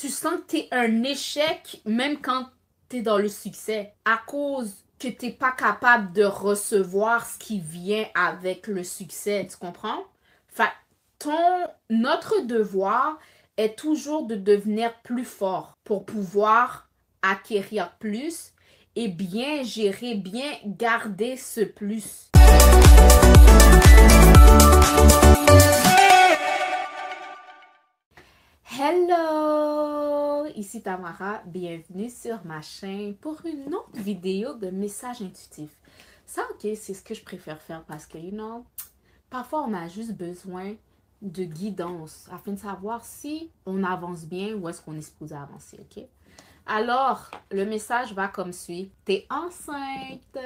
tu sens que tu es un échec même quand tu es dans le succès à cause que tu n'es pas capable de recevoir ce qui vient avec le succès, tu comprends? Fait notre devoir est toujours de devenir plus fort pour pouvoir acquérir plus et bien gérer, bien garder ce plus. Hello! Ici Tamara, bienvenue sur ma chaîne pour une autre vidéo de message intuitif. Ça, ok, c'est ce que je préfère faire parce que, parfois on a juste besoin de guidance afin de savoir si on avance bien ou est-ce qu'on est supposé avancer, ok? Alors, le message va comme suit. T'es enceinte!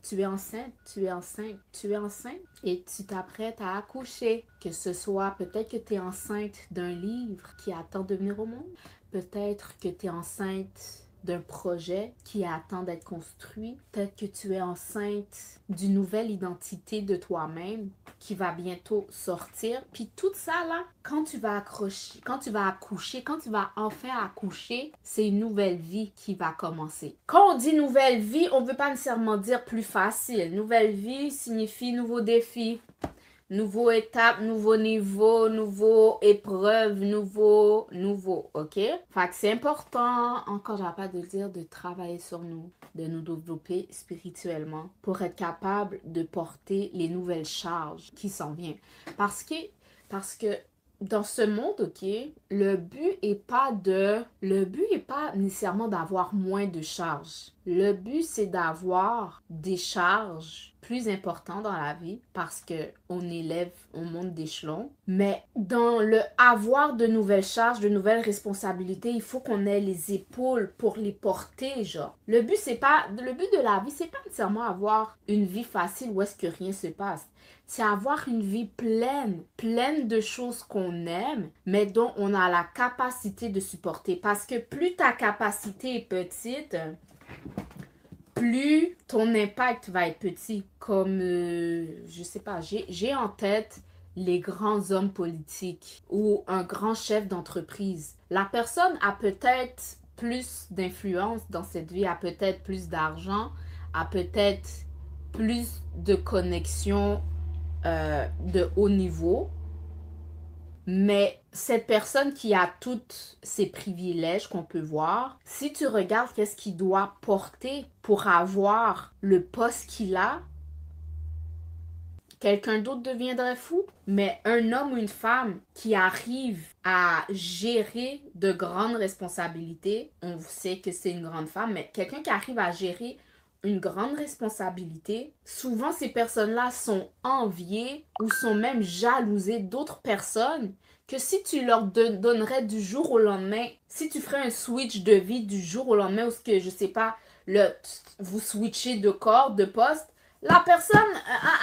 Tu es enceinte, tu es enceinte, tu es enceinte et tu t'apprêtes à accoucher. Que ce soit peut-être que tu es enceinte d'un livre qui attend de venir au monde. Peut-être que tu es enceinte d'un projet qui attend d'être construit. Peut-être que tu es enceinte d'une nouvelle identité de toi-même qui va bientôt sortir. Puis tout ça là, quand tu vas accoucher, quand tu vas enfin accoucher, c'est une nouvelle vie qui va commencer. Quand on dit nouvelle vie, on ne veut pas nécessairement dire plus facile. Nouvelle vie signifie nouveau défi. Nouveau étape, nouveau niveau, nouveau épreuve, nouveau, ok? Fait que c'est important, encore j'arrête pas de le dire, de travailler sur nous, de nous développer spirituellement pour être capable de porter les nouvelles charges qui s'en viennent. Parce que dans ce monde, ok, le but est pas nécessairement d'avoir moins de charges. Le but, c'est d'avoir des charges plus importantes dans la vie parce qu'on élève, on monte d'échelon. Mais dans le avoir de nouvelles charges, de nouvelles responsabilités, il faut qu'on ait les épaules pour les porter, genre. Le but de la vie, c'est pas nécessairement avoir une vie facile où est-ce que rien se passe. C'est avoir une vie pleine de choses qu'on aime, mais dont on a la capacité de supporter. Parce que plus ta capacité est petite, plus ton impact va être petit. Comme, je sais pas, j'ai en tête les grands hommes politiques ou un grand chef d'entreprise. La personne a peut-être plus d'influence dans cette vie, a peut-être plus d'argent, a peut-être plus de connexions de haut niveau. Mais cette personne qui a tous ces privilèges qu'on peut voir, si tu regardes qu'est-ce qu'il doit porter pour avoir le poste qu'il a, quelqu'un d'autre deviendrait fou. Mais un homme ou une femme qui arrive à gérer de grandes responsabilités, on sait que c'est une grande femme, mais quelqu'un qui arrive à gérer une grande responsabilité, souvent ces personnes-là sont enviées ou sont même jalousées d'autres personnes que si tu leur donnerais du jour au lendemain, si tu ferais un switch de vie du jour au lendemain ou ce que je sais pas, vous switchez de corps, de poste, la personne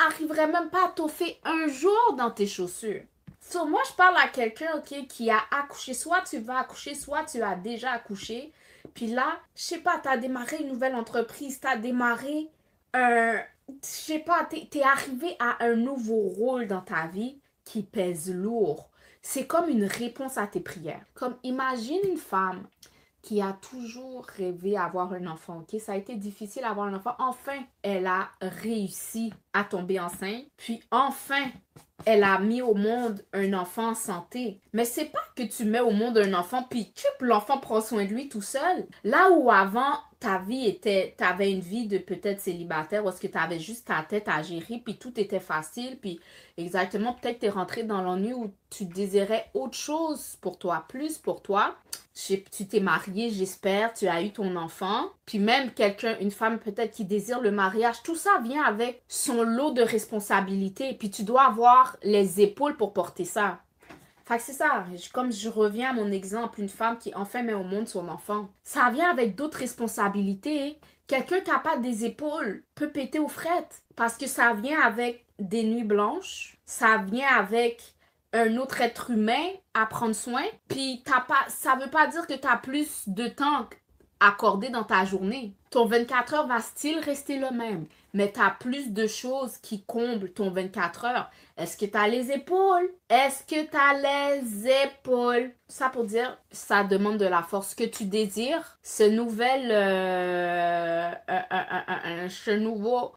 arriverait même pas à t'offrir un jour dans tes chaussures. So, moi, je parle à quelqu'un, ok, qui a accouché. Soit tu vas accoucher, soit tu as déjà accouché. Puis là, je sais pas, t'as démarré une nouvelle entreprise, t'as démarré je sais pas, t'es arrivé à un nouveau rôle dans ta vie qui pèse lourd. C'est comme une réponse à tes prières. Comme imagine une femme qui a toujours rêvé d'avoir un enfant, ok? Ça a été difficile d'avoir un enfant. Enfin, elle a réussi à tomber enceinte. Puis enfin, elle a mis au monde un enfant en santé. Mais c'est pas que tu mets au monde un enfant puis l'enfant prend soin de lui tout seul. Là où avant, t'avais une vie de peut-être célibataire où est-ce que t'avais juste ta tête à gérer puis tout était facile puis exactement peut-être t'es rentré dans l'ennui où tu désirais autre chose pour toi, plus pour toi. Tu t'es marié, j'espère, tu as eu ton enfant. Puis même une femme peut-être qui désire le mariage, tout ça vient avec son lot de responsabilités. Puis tu dois avoir les épaules pour porter ça. Fait que c'est ça, comme je reviens à mon exemple, une femme qui enfin met au monde son enfant. Ça vient avec d'autres responsabilités. Quelqu'un qui n'a pas des épaules peut péter aux frettes. Parce que ça vient avec des nuits blanches. Ça vient avec un autre être humain à prendre soin. Puis ça veut pas dire que tu as plus de temps accorder dans ta journée. Ton 24 heures va still rester le même, mais tu as plus de choses qui comblent ton 24 heures. Est-ce que tu as les épaules? Est-ce que tu as les épaules? Ça pour dire, ça demande de la force. Ce que tu désires, ce nouveau,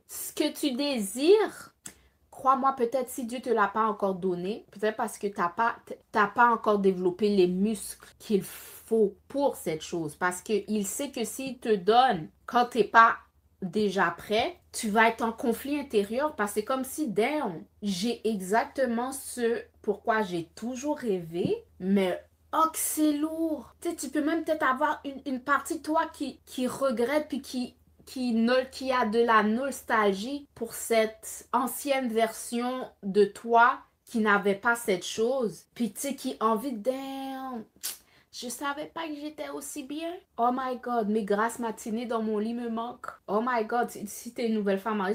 ce que tu désires, crois-moi, peut-être si Dieu ne te l'a pas encore donné, peut-être parce que tu n'as pas encore développé les muscles qu'il faut pour cette chose. Parce qu'il sait que s'il te donne quand tu n'es pas déjà prêt, tu vas être en conflit intérieur parce que c'est comme si, damn, j'ai exactement ce pourquoi j'ai toujours rêvé, mais oh que c'est lourd. Tu sais, tu peux même peut-être avoir une partie de toi qui regrette puis qui a de la nostalgie pour cette ancienne version de toi qui n'avait pas cette chose. Puis tu sais, qui a envie de damn, je savais pas que j'étais aussi bien. Oh my God, mes grasses matinées dans mon lit me manquent. Oh my God, si t'es une nouvelle femme mariée,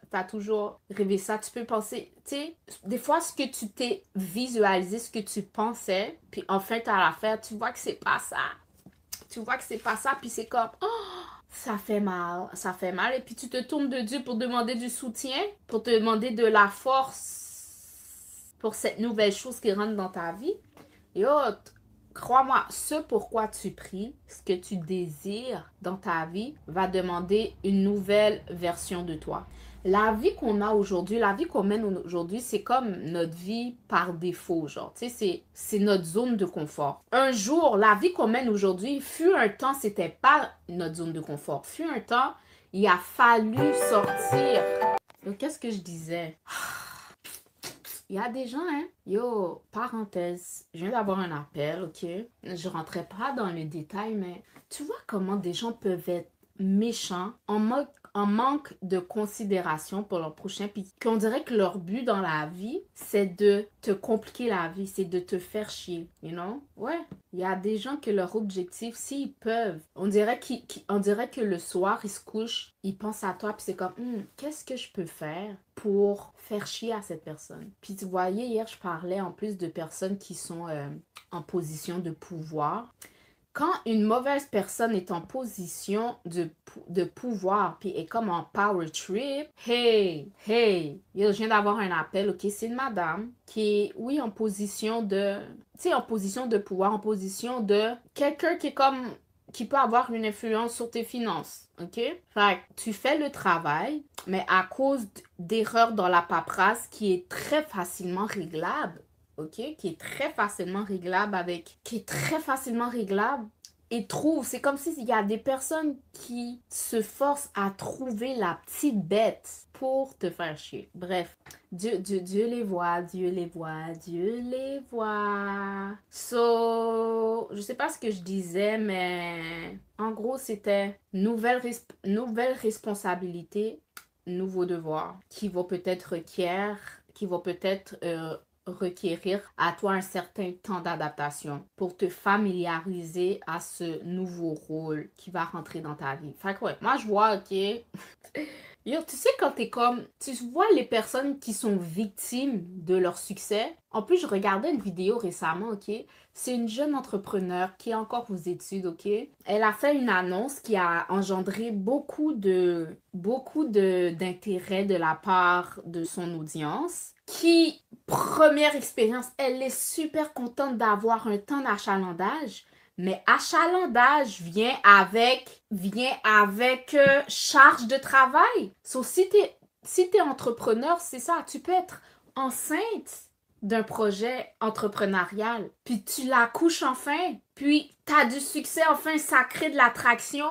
t'as toujours rêvé ça. Tu peux penser, tu sais, des fois ce que tu t'es visualisé, ce que tu pensais, puis enfin t'as l'affaire, tu vois que c'est pas ça. Tu vois que c'est pas ça, puis c'est comme, oh, ça fait mal. Et puis tu te tournes de Dieu pour demander du soutien, pour te demander de la force pour cette nouvelle chose qui rentre dans ta vie. Et autres, crois-moi, ce pourquoi tu pries, ce que tu désires dans ta vie, va demander une nouvelle version de toi. La vie qu'on a aujourd'hui, la vie qu'on mène aujourd'hui, c'est comme notre vie par défaut, genre, tu sais, c'est notre zone de confort. Un jour, la vie qu'on mène aujourd'hui, fut un temps, c'était pas notre zone de confort. Fut un temps, il a fallu sortir. Donc, qu'est-ce que je disais? Il y a des gens, hein. Yo, parenthèse, je viens d'avoir un appel, ok? Je rentrais pas dans les détails, mais tu vois comment des gens peuvent être méchants, en manque de considération pour leur prochain, puis qu'on dirait que leur but dans la vie, c'est de te compliquer la vie, c'est de te faire chier, you know? Ouais, il y a des gens que leur objectif, s'ils peuvent, on dirait que le soir, ils se couchent, ils pensent à toi, puis c'est comme, qu'est-ce que je peux faire pour faire chier à cette personne? Puis tu voyais, hier, je parlais en plus de personnes qui sont en position de pouvoir. Quand une mauvaise personne est en position de pouvoir, puis est comme en power trip, hey, yo, je viens d'avoir un appel, ok, c'est une madame qui est, oui, en position de, tu sais, en position de pouvoir, en position de quelqu'un qui est comme, qui peut avoir une influence sur tes finances, ok? Fait que tu fais le travail, mais à cause d'erreurs dans la paperasse qui est très facilement réglable, ok, qui est très facilement réglable et c'est comme s'il y a des personnes qui se forcent à trouver la petite bête pour te faire chier. Bref, Dieu les voit, Dieu les voit, Dieu les voit. So, je sais pas ce que je disais, mais en gros, c'était nouvelle responsabilité, nouveau devoir qui va peut-être requérir à toi un certain temps d'adaptation pour te familiariser à ce nouveau rôle qui va rentrer dans ta vie. Fait que ouais, moi je vois, ok, yo, tu sais quand t'es comme, tu vois les personnes qui sont victimes de leur succès. En plus, je regardais une vidéo récemment, ok, c'est une jeune entrepreneur qui est encore aux études, ok. Elle a fait une annonce qui a engendré beaucoup d'intérêt de la part de son audience. Première expérience, elle est super contente d'avoir un temps d'achalandage. Mais achalandage vient avec charge de travail. So, si t'es entrepreneur, c'est ça. Tu peux être enceinte d'un projet entrepreneurial. Puis tu l'accouches enfin. Puis t'as du succès enfin, ça crée de l'attraction.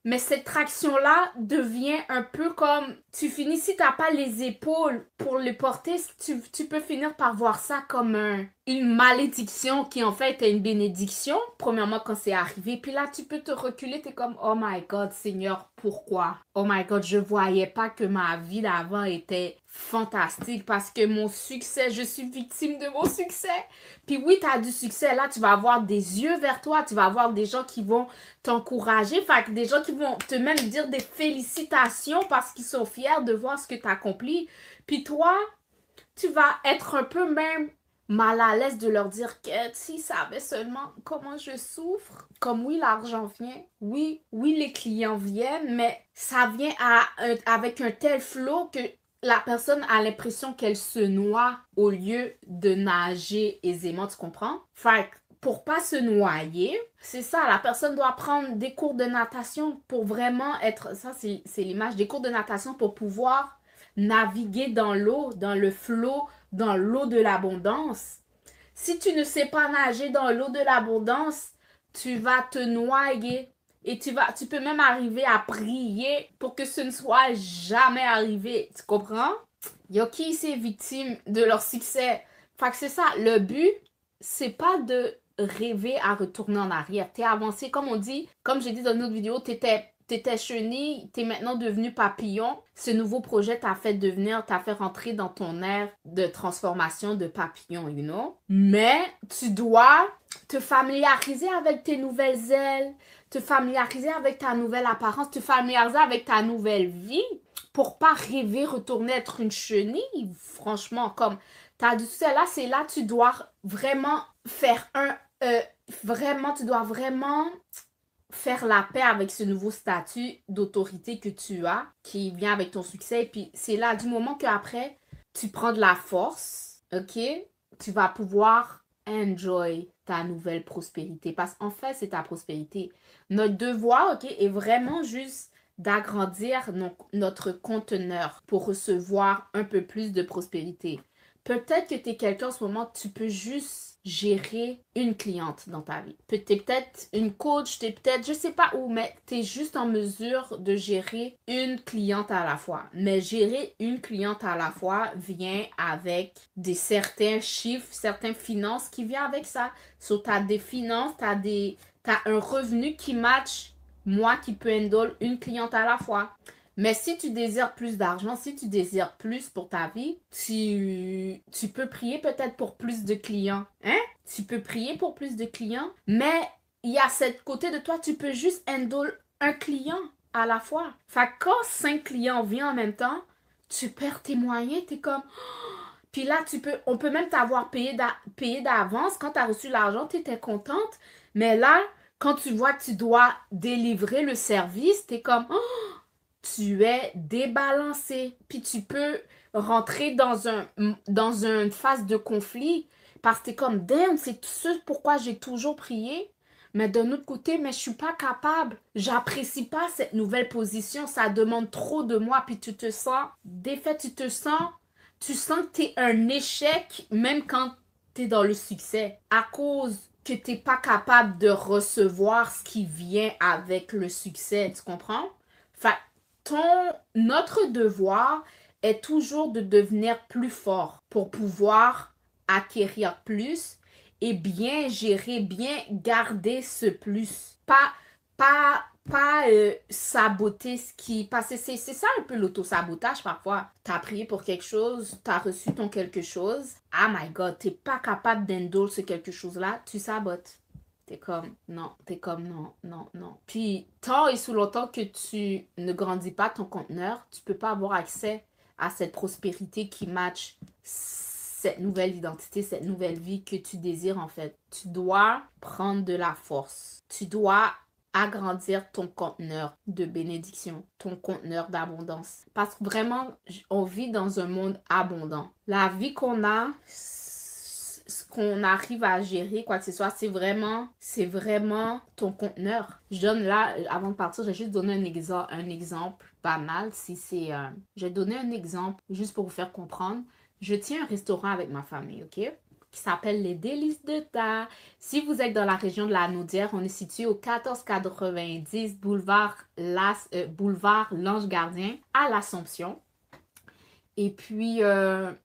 Mais cette traction-là devient un peu comme, tu finis, si t'as pas les épaules pour le porter, tu peux finir par voir ça comme une malédiction qui en fait est une bénédiction, premièrement quand c'est arrivé. Puis là, tu peux te reculer, t'es comme, oh my God, Seigneur, pourquoi? Oh my God, je voyais pas que ma vie d'avant était fantastique parce que mon succès, je suis victime de mon succès. Puis oui, tu as du succès, là, tu vas avoir des yeux vers toi, tu vas avoir des gens qui vont t'encourager, fait que des gens qui vont te même dire des félicitations parce qu'ils sont fiers de voir ce que tu as accompli. Puis toi, tu vas être un peu même mal à l'aise de leur dire que s'ils savaient seulement comment je souffre, comme oui, l'argent vient, oui, les clients viennent, mais ça vient avec un tel flot que la personne a l'impression qu'elle se noie au lieu de nager aisément, tu comprends? Fait que pour pas se noyer, c'est ça, la personne doit prendre des cours de natation pour vraiment être, ça c'est l'image, des cours de natation pour pouvoir naviguer dans l'eau, dans le flot, dans l'eau de l'abondance. Si tu ne sais pas nager dans l'eau de l'abondance, tu vas te noyer. Et tu peux même arriver à prier pour que ce ne soit jamais arrivé. Tu comprends? Il y a qui est victime de leur succès. Fait que c'est ça. Le but, c'est pas de rêver à retourner en arrière. T'es avancé, comme on dit, comme j'ai dit dans une autre vidéo, t'étais chenille, t'es maintenant devenu papillon. Ce nouveau projet t'a fait rentrer dans ton ère de transformation de papillon, you know? Mais tu dois te familiariser avec tes nouvelles ailes, te familiariser avec ta nouvelle apparence, te familiariser avec ta nouvelle vie pour pas rêver retourner être une chenille. Franchement, comme t'as dit tout ça là, c'est là tu dois vraiment faire tu dois vraiment faire la paix avec ce nouveau statut d'autorité que tu as, qui vient avec ton succès. Et puis c'est là, du moment qu'après, tu prends de la force, ok, tu vas pouvoir enjoy ta nouvelle prospérité. Parce qu'en fait, c'est ta prospérité. Notre devoir, ok, est vraiment juste d'agrandir notre conteneur pour recevoir un peu plus de prospérité. Peut-être que tu es quelqu'un en ce moment, tu peux juste gérer une cliente dans ta vie. Tu es peut-être une coach, tu es peut-être, je sais pas où, mais tu es juste en mesure de gérer une cliente à la fois. Mais gérer une cliente à la fois vient avec certains chiffres, certaines finances qui viennent avec ça. So, tu as des finances, tu as un revenu qui match moi qui peux handle une cliente à la fois. Mais si tu désires plus d'argent, si tu désires plus pour ta vie, tu peux prier peut-être pour plus de clients. Hein? Tu peux prier pour plus de clients, mais il y a cette côté de toi, tu peux juste handle un client à la fois. Fait que quand 5 clients viennent en même temps, tu perds tes moyens, t'es comme... Puis là, on peut même t'avoir payé d'avance. Quand tu as reçu l'argent, tu étais contente. Mais là, quand tu vois que tu dois délivrer le service, tu es comme... tu es débalancé. Puis tu peux rentrer dans une phase de conflit parce que t'es comme, damn, c'est ce pourquoi j'ai toujours prié. Mais d'un autre côté, mais je suis pas capable. J'apprécie pas cette nouvelle position. Ça demande trop de moi. Puis tu te sens défait, tu sens que tu es un échec même quand tu es dans le succès. À cause que tu n'es pas capable de recevoir ce qui vient avec le succès. Tu comprends? Fait notre devoir est toujours de devenir plus fort pour pouvoir acquérir plus et bien gérer, bien garder ce plus. Pas saboter ce qui... Parce que c'est ça un peu l'auto-sabotage parfois. T'as prié pour quelque chose, t'as reçu ton quelque chose. Oh my God, t'es pas capable d'endole ce quelque chose-là, tu sabotes. T'es comme, non, non, non. Puis, tant et sous longtemps que tu ne grandis pas ton conteneur, tu peux pas avoir accès à cette prospérité qui match cette nouvelle identité, cette nouvelle vie que tu désires en fait. Tu dois prendre de la force. Tu dois agrandir ton conteneur de bénédiction, ton conteneur d'abondance. Parce que vraiment, on vit dans un monde abondant. La vie qu'on a, ce qu'on arrive à gérer, quoi que ce soit, c'est vraiment ton conteneur. Je donne là, avant de partir, je vais juste donner un exemple banal. Je vais donner un exemple juste pour vous faire comprendre. Je tiens un restaurant avec ma famille, ok? Qui s'appelle Les Délices de Ta. Si vous êtes dans la région de la Naudière, on est situé au 1490 boulevard L'Ange Gardien à l'Assomption. Et puis,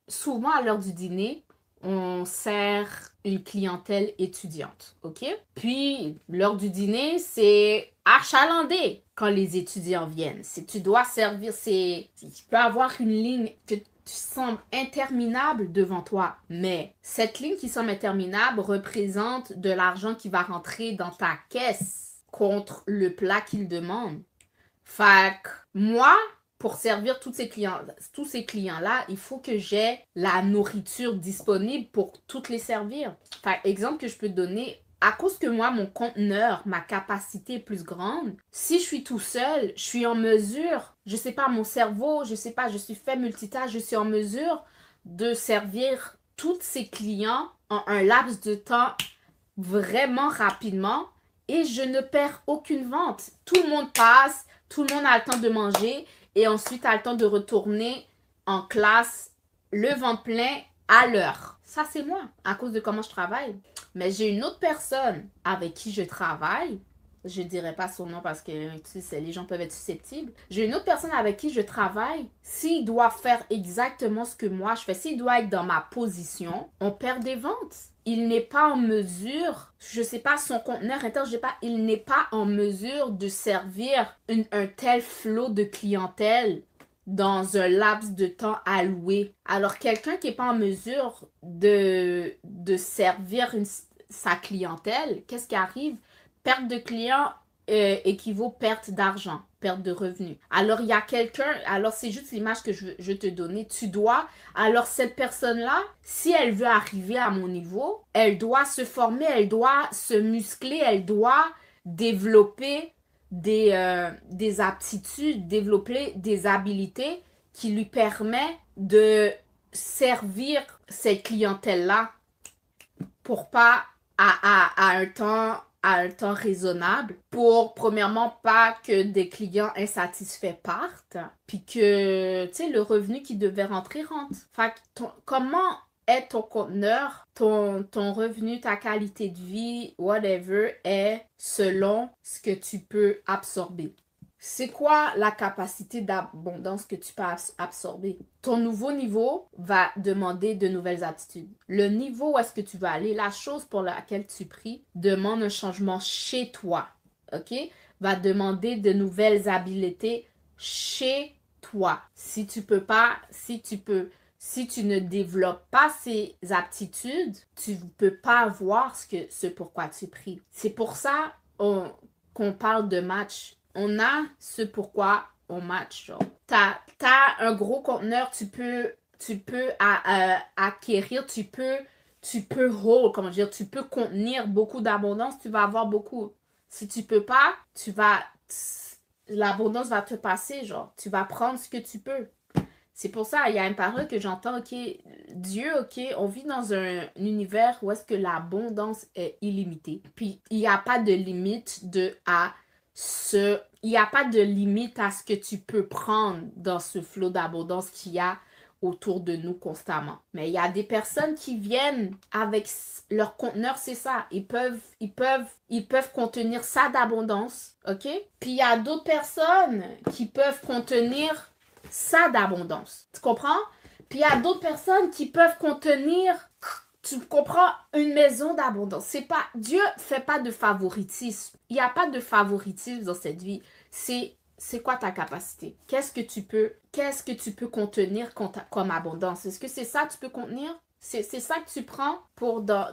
souvent à l'heure du dîner, on sert une clientèle étudiante, ok? Puis, l'heure du dîner, c'est achalandé quand les étudiants viennent. Tu dois servir, tu peux avoir une ligne que tu sembles interminable devant toi, mais cette ligne qui semble interminable représente de l'argent qui va rentrer dans ta caisse contre le plat qu'ils demandent. Fait que moi, pour servir tous ces clients-là, il faut que j'ai la nourriture disponible pour toutes les servir. Par exemple que je peux te donner, à cause que moi, mon conteneur, ma capacité est plus grande, si je suis tout seul, je suis en mesure, je sais pas, mon cerveau, je sais pas, je suis fait multitâche, je suis en mesure de servir tous ces clients en un laps de temps vraiment rapidement et je ne perds aucune vente. Tout le monde passe, tout le monde a le temps de manger et ensuite a le temps de retourner en classe le ventre plein à l'heure. Ça, c'est moi, à cause de comment je travaille. Mais j'ai une autre personne avec qui je travaille. Je dirais pas son nom parce que tu sais, les gens peuvent être susceptibles. J'ai une autre personne avec qui je travaille. S'il doit faire exactement ce que moi je fais, s'il doit être dans ma position, on perd des ventes. Il n'est pas en mesure, je sais pas, son conteneur interne, je sais pas, il n'est pas en mesure de servir un tel flot de clientèle dans un laps de temps alloué. Alors, quelqu'un qui n'est pas en mesure de servir sa clientèle, qu'est-ce qui arrive? Perte de clients équivaut perte d'argent, perte de revenus. Alors, il y a quelqu'un, alors c'est juste l'image que je veux te donner. Tu dois, alors cette personne-là, si elle veut arriver à mon niveau, elle doit se former, elle doit se muscler, elle doit développer des aptitudes, développer des habiletés qui lui permettent de servir cette clientèle-là pour pas à un temps raisonnable pour, premièrement, pas que des clients insatisfaits partent, puis que, tu sais, le revenu qui devait rentrer rentre. Fait que comment est ton conteneur, ton revenu, ta qualité de vie, whatever, est selon ce que tu peux absorber. C'est quoi la capacité d'abondance que tu peux absorber? Ton nouveau niveau va demander de nouvelles aptitudes. Le niveau où est-ce que tu vas aller, la chose pour laquelle tu pries, demande un changement chez toi. OK? Va demander de nouvelles habiletés chez toi. Si tu ne développes pas ces aptitudes, tu ne peux pas avoir ce pourquoi tu pries. C'est pour ça qu'on parle de match. On a ce pourquoi on match. Genre. T'as un gros conteneur, tu peux acquérir, tu peux hold, comment dire, tu peux contenir beaucoup d'abondance, tu vas avoir beaucoup. Si tu peux pas, l'abondance va te passer, genre. Tu vas prendre ce que tu peux. C'est pour ça, il y a une parole que j'entends, OK, Dieu, OK, on vit dans un univers où est-ce que l'abondance est illimitée. Puis, il n'y a pas de limite il n'y a pas de limite à ce que tu peux prendre dans ce flot d'abondance qu'il y a autour de nous constamment. Mais il y a des personnes qui viennent avec leur conteneur, c'est ça. Ils peuvent contenir ça d'abondance, OK? Puis il y a d'autres personnes qui peuvent contenir ça d'abondance. Tu comprends? Puis il y a d'autres personnes qui peuvent contenir, tu comprends, une maison d'abondance. C'est pas, Dieu fait pas de favoritisme. Il n'y a pas de favoritisme dans cette vie. C'est quoi ta capacité? Qu'est-ce que tu peux contenir comme abondance? Est-ce que c'est ça que tu peux contenir? C'est ça que tu prends pour dans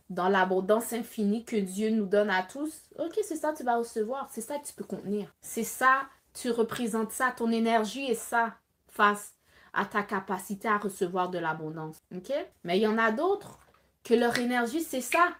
l'abondance infinie que Dieu nous donne à tous? OK, c'est ça que tu vas recevoir. C'est ça que tu peux contenir. C'est ça, tu représentes ça. Ton énergie est ça face à ta capacité à recevoir de l'abondance. OK? Mais il y en a d'autres que leur énergie, c'est ça,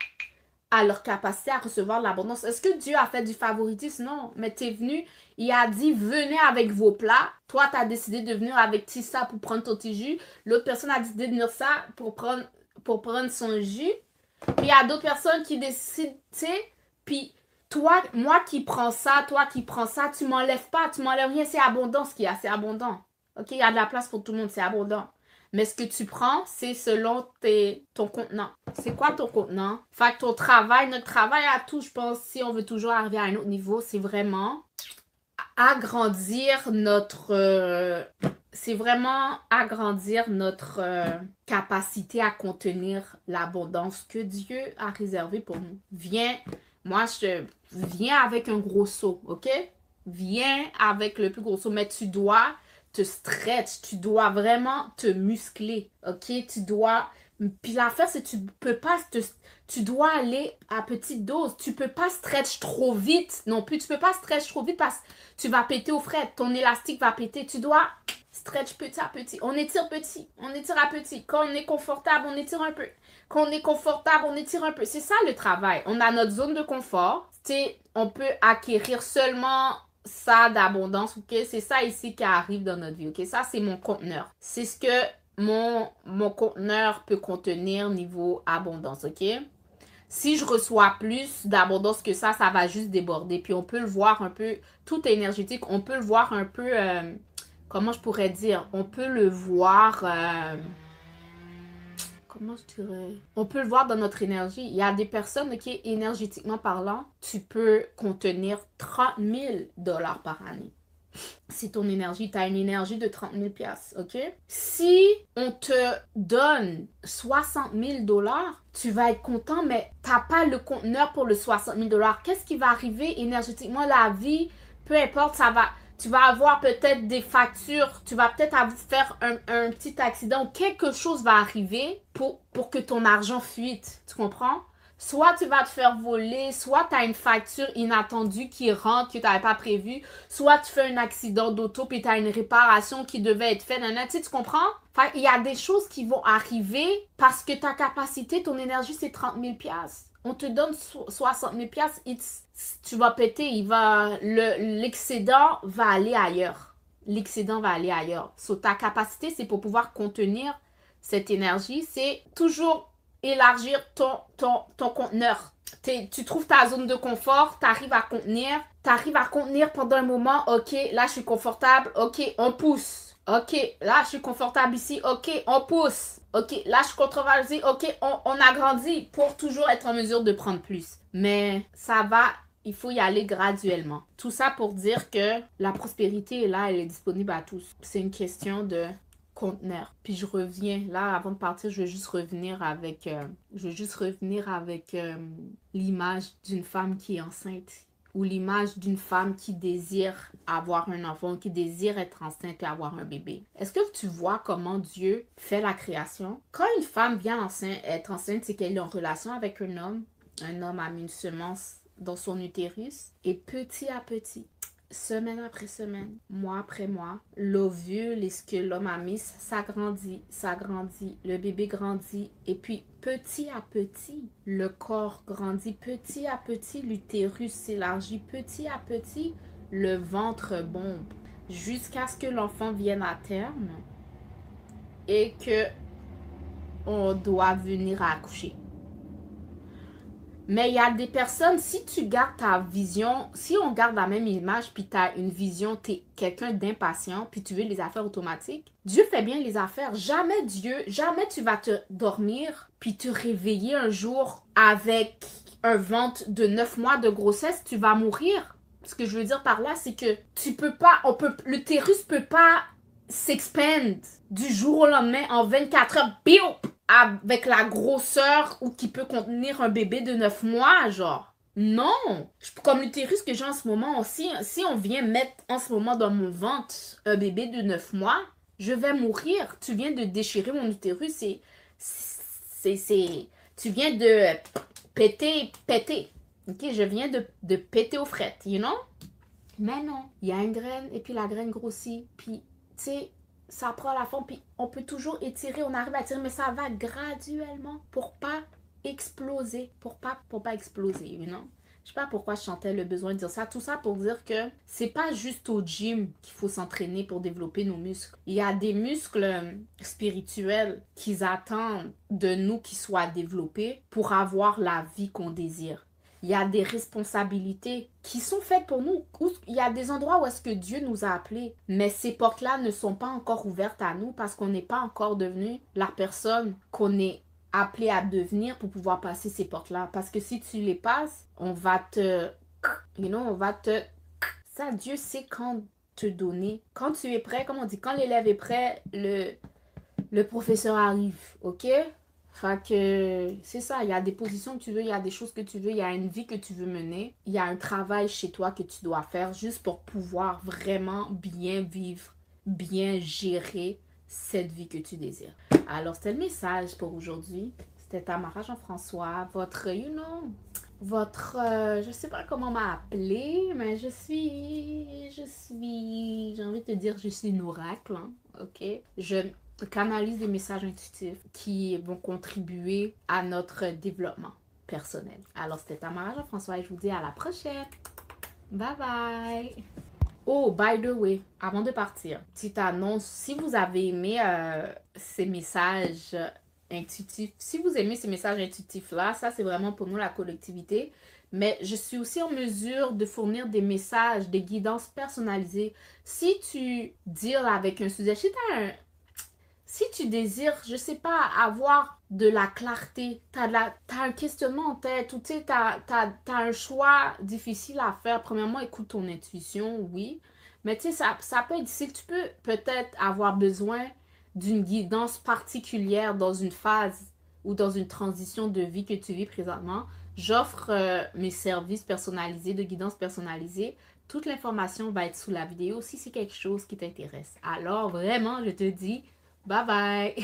à leur capacité à recevoir de l'abondance. Est-ce que Dieu a fait du favoritisme? Non. Mais tu es venu, il a dit, venez avec vos plats. Toi, tu as décidé de venir avec ça pour prendre ton petit jus. L'autre personne a décidé de venir ça pour prendre son jus. Puis il y a d'autres personnes qui décident, tu sais, puis toi, moi qui prends ça, tu m'enlèves pas, tu m'enlèves rien, c'est abondant ce qu'il y a, c'est abondant. OK, il y a de la place pour tout le monde, c'est abondant. Mais ce que tu prends, c'est selon ton contenant. C'est quoi ton contenant? Fait que ton travail, notre travail à tous, je pense, si on veut toujours arriver à un autre niveau, c'est vraiment agrandir notre... c'est vraiment agrandir notre capacité à contenir l'abondance que Dieu a réservée pour nous. Viens avec un gros seau, OK? Viens avec le plus gros seau, mais tu dois te stretch, tu dois vraiment te muscler, OK? Tu dois Puis l'affaire, c'est que tu dois aller à petite dose. Tu peux pas stretch trop vite non plus. Tu peux pas stretch trop vite parce que tu vas péter au fret. Ton élastique va péter. Tu dois stretch petit à petit. On étire petit. On étire à petit. Quand on est confortable, on étire un peu. Quand on est confortable, on étire un peu. C'est ça le travail. On a notre zone de confort. On peut acquérir seulement ça d'abondance. Ok? C'est ça ici qui arrive dans notre vie. Ok? Ça, c'est mon conteneur. C'est ce que mon conteneur peut contenir niveau abondance. Ok? Si je reçois plus d'abondance que ça va juste déborder. Puis on peut le voir un peu, tout est énergétique. On peut le voir un peu, comment je pourrais dire? On peut le voir, comment je dirais? On peut le voir dans notre énergie. Il y a des personnes qui, énergétiquement parlant, tu peux contenir 30 000 $ par année. C'est ton énergie. Tu as une énergie de 30 000 $, ok? Si on te donne 60 000 $, tu vas être content, mais tu n'as pas le conteneur pour le 60 000 $. Qu'est-ce qui va arriver énergétiquement? La vie, peu importe, tu vas avoir peut-être des factures, tu vas peut-être faire un petit accident, quelque chose va arriver pour que ton argent fuite. Tu comprends? Soit tu vas te faire voler, soit tu as une facture inattendue qui rentre que tu n'avais pas prévue, soit tu fais un accident d'auto et tu as une réparation qui devait être faite. Tu comprends? Enfin, il y a des choses qui vont arriver parce que ta capacité, ton énergie, c'est 30 000 $. On te donne 60 000 $, tu vas péter, l'excédent va aller ailleurs. L'excédent va aller ailleurs. So, ta capacité, c'est pour pouvoir contenir cette énergie, c'est toujours élargir ton conteneur. Tu trouves ta zone de confort, tu arrives à contenir pendant un moment. Ok, là je suis confortable, ok, on pousse. Ok, là je suis confortable ici, ok, on pousse. Ok, là je suis controversée, ok, on agrandit pour toujours être en mesure de prendre plus. Mais ça va, il faut y aller graduellement. Tout ça pour dire que la prospérité est là, elle est disponible à tous. C'est une question de conteneur. Puis je reviens, là, avant de partir, je veux juste revenir avec l'image d'une femme qui est enceinte ou l'image d'une femme qui désire avoir un enfant, qui désire être enceinte et avoir un bébé. Est-ce que tu vois comment Dieu fait la création? Quand une femme vient être enceinte, c'est qu'elle est en relation avec un homme a mis une semence dans son utérus et petit à petit, semaine après semaine, mois après mois, l'ovule et ce que l'homme a mis, ça grandit, le bébé grandit et puis petit à petit, le corps grandit, petit à petit, l'utérus s'élargit, petit à petit, le ventre bombe jusqu'à ce que l'enfant vienne à terme et que on doit venir à accoucher. Mais il y a des personnes, si tu gardes ta vision, si on garde la même image, puis tu as une vision, tu es quelqu'un d'impatient, puis tu veux les affaires automatiques, Dieu fait bien les affaires. Jamais tu vas te dormir, puis te réveiller un jour avec un ventre de 9 mois de grossesse, tu vas mourir. Ce que je veux dire par là, c'est que l'utérus peut pas s'expand du jour au lendemain en 24 heures. Biou! Avec la grosseur ou qui peut contenir un bébé de 9 mois, genre. Non! Comme l'utérus que j'ai en ce moment, si on vient mettre en ce moment dans mon ventre un bébé de 9 mois, je vais mourir. Tu viens de déchirer mon utérus. Tu viens de péter. Ok, je viens de péter aux frettes, you know? Mais non, il y a une graine et puis la graine grossit. Puis, tu sais, ça prend la forme, puis on peut toujours étirer, on arrive à étirer, mais ça va graduellement pour pas exploser, pour pas exploser, you know? Je sais pas pourquoi je sentais le besoin de dire ça. Tout ça pour dire que c'est pas juste au gym qu'il faut s'entraîner pour développer nos muscles. Il y a des muscles spirituels qui attendent de nous qu'ils soient développés pour avoir la vie qu'on désire. Il y a des responsabilités qui sont faites pour nous. Il y a des endroits où est-ce que Dieu nous a appelés, mais ces portes-là ne sont pas encore ouvertes à nous parce qu'on n'est pas encore devenu la personne qu'on est appelé à devenir pour pouvoir passer ces portes-là. Parce que si tu les passes, on va te... Ça, Dieu sait quand te donner. Quand tu es prêt, comme on dit, quand l'élève est prêt, le professeur arrive, ok? Fait que c'est ça, il y a des positions que tu veux, il y a des choses que tu veux, il y a une vie que tu veux mener, il y a un travail chez toi que tu dois faire juste pour pouvoir vraiment bien vivre, bien gérer cette vie que tu désires. Alors, c'était le message pour aujourd'hui. C'était Tamara Jean-François, votre, je sais pas comment m'appeler, mais j'ai envie de te dire, je suis une oracle, hein, ok? Je canalise des messages intuitifs qui vont contribuer à notre développement personnel. Alors, c'était Tamara Jean-François et je vous dis à la prochaine. Bye bye! Oh, by the way, avant de partir, petite annonce, si vous avez aimé ces messages intuitifs, si vous aimez ces messages intuitifs-là, ça c'est vraiment pour nous la collectivité, mais je suis aussi en mesure de fournir des messages, des guidances personnalisées. Si tu deals avec un sujet, si tu désires, je sais pas, avoir de la clarté, t'as un questionnement en tête, ou tu sais, t'as un choix difficile à faire. Premièrement, écoute ton intuition, oui. Mais tu sais, ça peut être difficile. Tu peux peut-être avoir besoin d'une guidance particulière dans une phase ou dans une transition de vie que tu vis présentement. J'offre mes services personnalisés, de guidance personnalisée. Toute l'information va être sous la vidéo si c'est quelque chose qui t'intéresse. Alors, vraiment, je te dis, bye bye!